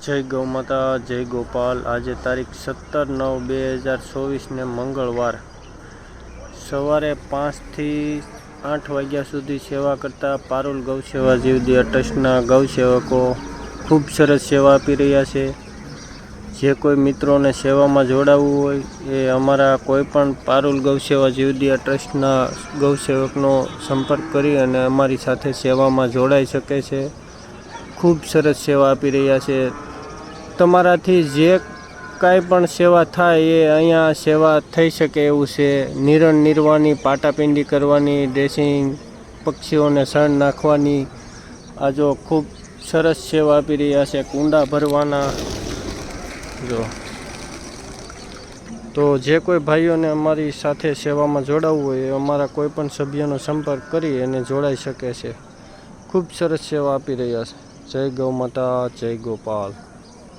જય ગૌ માતા, જય ગોપાલ। આજે તારીખ 17/9/2024 ને મંગળવાર સવારે 5 થી 8 વાગ્યા સુધી સેવા કરતા પારુલ ગૌસેવા જીવદયા ટ્રસ્ટના ગૌસેવકો ખૂબ સરસ સેવા આપી રહ્યા છે। જે કોઈ મિત્રોને સેવામાં જોડાવવું હોય એ અમારા કોઈપણ પારુલ ગૌસેવા જીવદયા ટ્રસ્ટના ગૌસેવકનો સંપર્ક કરી અને અમારી સાથે સેવામાં જોડાઈ શકે છે। ખૂબ સરસ સેવા આપી રહ્યા છે। તમારાથી જે કાંઈ પણ સેવા થાય એ અહીંયા સેવા થઈ શકે એવું છે। નિરણ નિરવાની, પાટાપિંડી કરવાની, ડ્રેસિંગ, પક્ષીઓને સણ નાખવાની, આ જો ખૂબ સરસ સેવા આપી રહ્યા છે। કુંડા ભરવાના જો તો જે કોઈ ભાઈઓને અમારી સાથે સેવામાં જોડાવવું હોય એ અમારા કોઈ પણ સભ્યનો સંપર્ક કરી અને જોડાઈ શકે છે। ખૂબ સરસ સેવા આપી રહ્યા છે। જય ગૌ માતા, જય ગોપાલ।